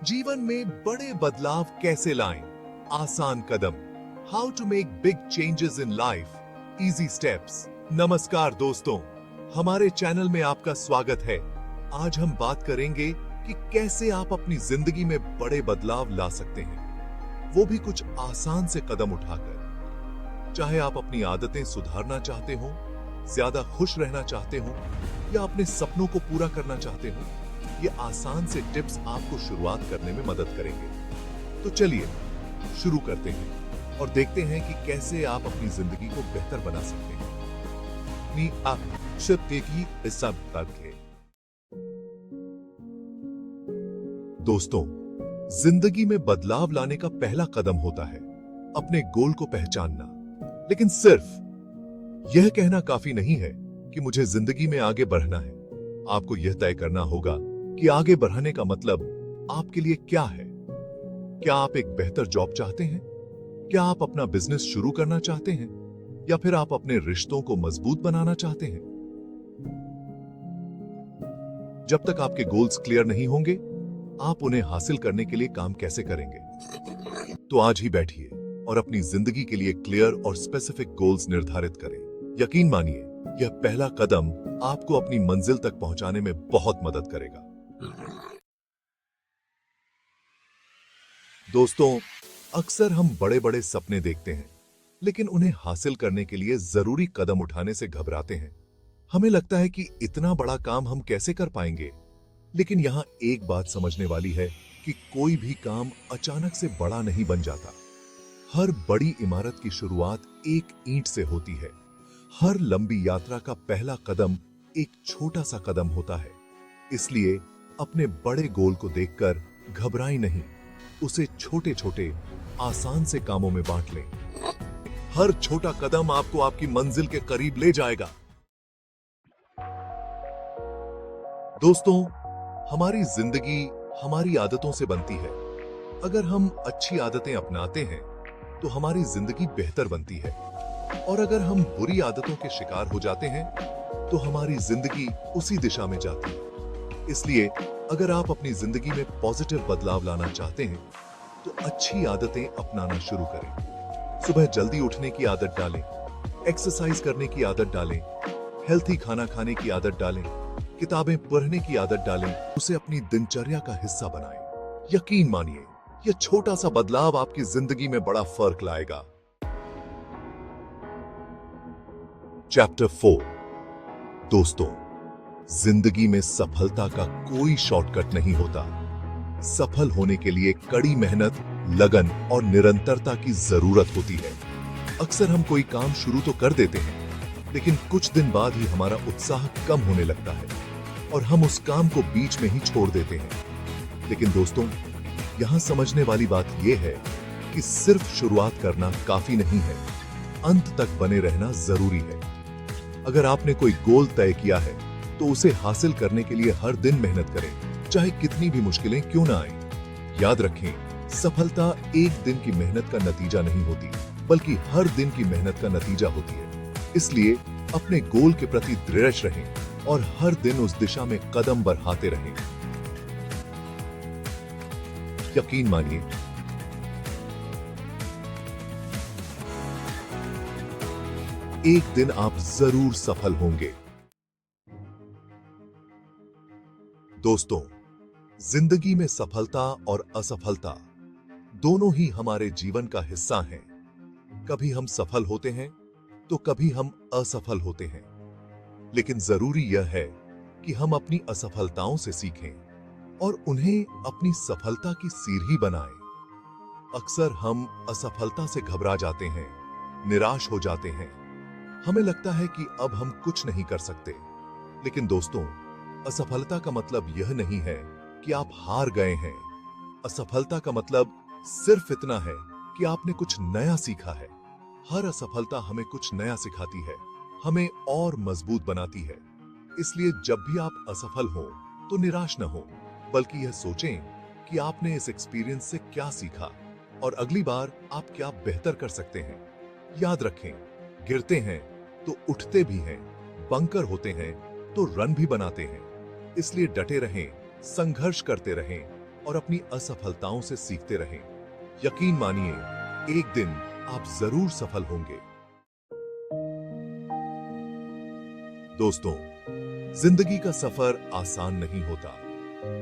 जीवन में बड़े बदलाव कैसे लाएं? आसान कदम। How to make big changes in life. Easy steps. नमस्कार दोस्तों, हमारे चैनल में आपका स्वागत है। आज हम बात करेंगे कि कैसे आप अपनी जिंदगी में बड़े बदलाव ला सकते हैं, वो भी कुछ आसान से कदम उठाकर। चाहे आप अपनी आदतें सुधारना चाहते हो, ज्यादा खुश रहना चाहते हो या अपने सपनों को पूरा करना चाहते हो, ये आसान से टिप्स आपको शुरुआत करने में मदद करेंगे। तो चलिए शुरू करते हैं और देखते हैं कि कैसे आप अपनी जिंदगी को बेहतर बना सकते हैं। अपनी आपकी हिस्सा है। दोस्तों, जिंदगी में बदलाव लाने का पहला कदम होता है अपने गोल को पहचानना। लेकिन सिर्फ यह कहना काफी नहीं है कि मुझे जिंदगी में आगे बढ़ना है। आपको यह तय करना होगा कि आगे बढ़ने का मतलब आपके लिए क्या है। क्या आप एक बेहतर जॉब चाहते हैं? क्या आप अपना बिजनेस शुरू करना चाहते हैं? या फिर आप अपने रिश्तों को मजबूत बनाना चाहते हैं? जब तक आपके गोल्स क्लियर नहीं होंगे, आप उन्हें हासिल करने के लिए काम कैसे करेंगे? तो आज ही बैठिए और अपनी जिंदगी के लिए क्लियर और स्पेसिफिक गोल्स निर्धारित करें। यकीन मानिए, यह पहला कदम आपको अपनी मंजिल तक पहुंचाने में बहुत मदद करेगा। दोस्तों, अक्सर हम बड़े बड़े सपने देखते हैं, लेकिन उन्हें हासिल करने के लिए जरूरी कदम उठाने से घबराते हैं। हमें लगता है कि इतना बड़ा काम हम कैसे कर पाएंगे। लेकिन यहां एक बात समझने वाली है कि कोई भी काम अचानक से बड़ा नहीं बन जाता। हर बड़ी इमारत की शुरुआत एक ईंट से होती है। हर लंबी यात्रा का पहला कदम एक छोटा सा कदम होता है। इसलिए अपने बड़े गोल को देखकर घबराएं नहीं, उसे छोटे छोटे आसान से कामों में बांट लें। हर छोटा कदम आपको आपकी मंजिल के करीब ले जाएगा। दोस्तों, हमारी जिंदगी हमारी आदतों से बनती है। अगर हम अच्छी आदतें अपनाते हैं तो हमारी जिंदगी बेहतर बनती है, और अगर हम बुरी आदतों के शिकार हो जाते हैं तो हमारी जिंदगी उसी दिशा में जाती है। इसलिए अगर आप अपनी जिंदगी में पॉजिटिव बदलाव लाना चाहते हैं तो अच्छी आदतें अपनाना शुरू करें। सुबह जल्दी उठने की आदत डालें, एक्सरसाइज करने की आदत डालें, हेल्थी खाना खाने की आदत डालें, किताबें पढ़ने की आदत डालें, उसे अपनी दिनचर्या का हिस्सा बनाएं। यकीन मानिए, यह छोटा सा बदलाव आपकी जिंदगी में बड़ा फर्क लाएगा। चैप्टर 4। दोस्तों, जिंदगी में सफलता का कोई शॉर्टकट नहीं होता। सफल होने के लिए कड़ी मेहनत, लगन और निरंतरता की जरूरत होती है। अक्सर हम कोई काम शुरू तो कर देते हैं, लेकिन कुछ दिन बाद ही हमारा उत्साह कम होने लगता है और हम उस काम को बीच में ही छोड़ देते हैं। लेकिन दोस्तों, यहां समझने वाली बात यह है कि सिर्फ शुरुआत करना काफी नहीं है, अंत तक बने रहना जरूरी है। अगर आपने कोई गोल तय किया है तो उसे हासिल करने के लिए हर दिन मेहनत करें, चाहे कितनी भी मुश्किलें क्यों ना आए। याद रखें, सफलता एक दिन की मेहनत का नतीजा नहीं होती, बल्कि हर दिन की मेहनत का नतीजा होती है। इसलिए अपने गोल के प्रति दृढ़ रहें और हर दिन उस दिशा में कदम बढ़ाते रहें। यकीन मानिए, एक दिन आप जरूर सफल होंगे। दोस्तों, जिंदगी में सफलता और असफलता दोनों ही हमारे जीवन का हिस्सा हैं। कभी हम सफल होते हैं तो कभी हम असफल होते हैं, लेकिन जरूरी यह है कि हम अपनी असफलताओं से सीखें और उन्हें अपनी सफलता की सीढ़ी बनाएं। अक्सर हम असफलता से घबरा जाते हैं, निराश हो जाते हैं। हमें लगता है कि अब हम कुछ नहीं कर सकते। लेकिन दोस्तों, असफलता का मतलब यह नहीं है कि आप हार गए हैं। असफलता का मतलब सिर्फ इतना है कि आपने कुछ नया सीखा है। हर असफलता हमें कुछ नया सिखाती है, हमें और मजबूत बनाती है। इसलिए जब भी आप असफल हो तो निराश न हो, बल्कि यह सोचें कि आपने इस एक्सपीरियंस से क्या सीखा और अगली बार आप क्या बेहतर कर सकते हैं। याद रखें, गिरते हैं तो उठते भी हैं, बंकर होते हैं तो रन भी बनाते हैं। इसलिए डटे रहें, संघर्ष करते रहें और अपनी असफलताओं से सीखते रहें। यकीन मानिए, एक दिन आप जरूर सफल होंगे। दोस्तों, जिंदगी का सफर आसान नहीं होता।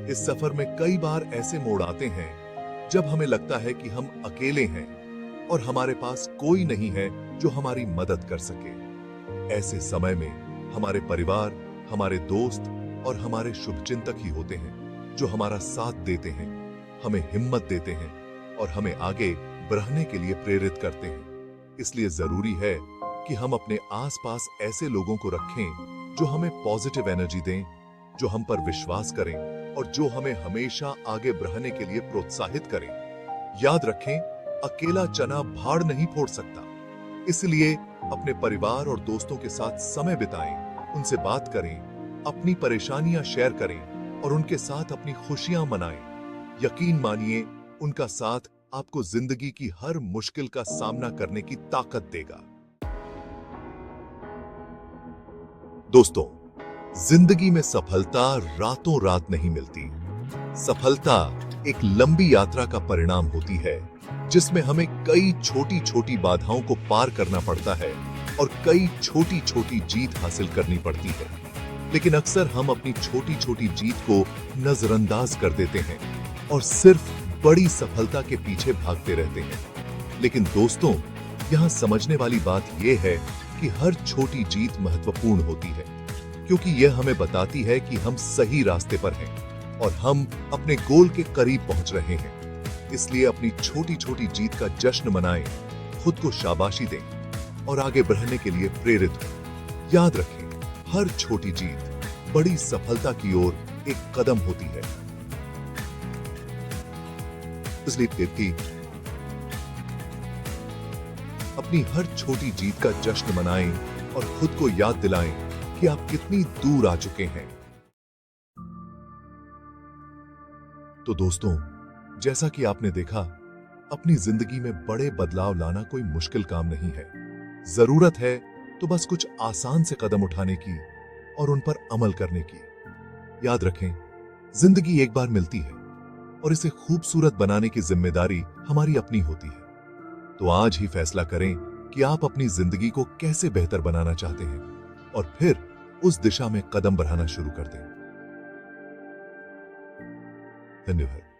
इस सफर में कई बार ऐसे मोड़ आते हैं जब हमें लगता है कि हम अकेले हैं और हमारे पास कोई नहीं है जो हमारी मदद कर सके। ऐसे समय में हमारे परिवार, हमारे दोस्त और हमारे शुभचिंतक ही होते हैं जो हमारा साथ देते हैं, हमें हिम्मत देते हैं और हमें आगे बढ़ने के लिए प्रेरित करते हैं। इसलिए जरूरी है कि हम अपने आसपास ऐसे लोगों को रखें जो हमें पॉजिटिव एनर्जी दें, जो हम पर विश्वास करें और जो हमें हमेशा आगे बढ़ने के लिए प्रोत्साहित करें। याद रखें, अकेला चना भाड़ नहीं फोड़ सकता। इसलिए अपने परिवार और दोस्तों के साथ समय बिताएं, उनसे बात करें, अपनी परेशानियां शेयर करें और उनके साथ अपनी खुशियां मनाएं। यकीन मानिए, उनका साथ आपको जिंदगी की हर मुश्किल का सामना करने की ताकत देगा। दोस्तों, जिंदगी में सफलता रातों रात नहीं मिलती। सफलता एक लंबी यात्रा का परिणाम होती है जिसमें हमें कई छोटी छोटी बाधाओं को पार करना पड़ता है और कई छोटी छोटी जीत हासिल करनी पड़ती है। लेकिन अक्सर हम अपनी छोटी छोटी जीत को नजरअंदाज कर देते हैं और सिर्फ बड़ी सफलता के पीछे भागते रहते हैं। लेकिन दोस्तों, यहां समझने वाली बात यह है कि हर छोटी जीत महत्वपूर्ण होती है, क्योंकि यह हमें बताती है कि हम सही रास्ते पर हैं और हम अपने गोल के करीब पहुंच रहे हैं। इसलिए अपनी छोटी छोटी जीत का जश्न मनाएं, खुद को शाबाशी दें और आगे बढ़ने के लिए प्रेरित हों। याद रखें, हर छोटी जीत बड़ी सफलता की ओर एक कदम होती है। इसलिए अपनी हर छोटी जीत का जश्न मनाएं और खुद को याद दिलाएं कि आप कितनी दूर आ चुके हैं। तो दोस्तों, जैसा कि आपने देखा, अपनी जिंदगी में बड़े बदलाव लाना कोई मुश्किल काम नहीं है। जरूरत है तो बस कुछ आसान से कदम उठाने की और उन पर अमल करने की। याद रखें, जिंदगी एक बार मिलती है और इसे खूबसूरत बनाने की जिम्मेदारी हमारी अपनी होती है। तो आज ही फैसला करें कि आप अपनी जिंदगी को कैसे बेहतर बनाना चाहते हैं और फिर उस दिशा में कदम बढ़ाना शुरू कर दें। धन्यवाद।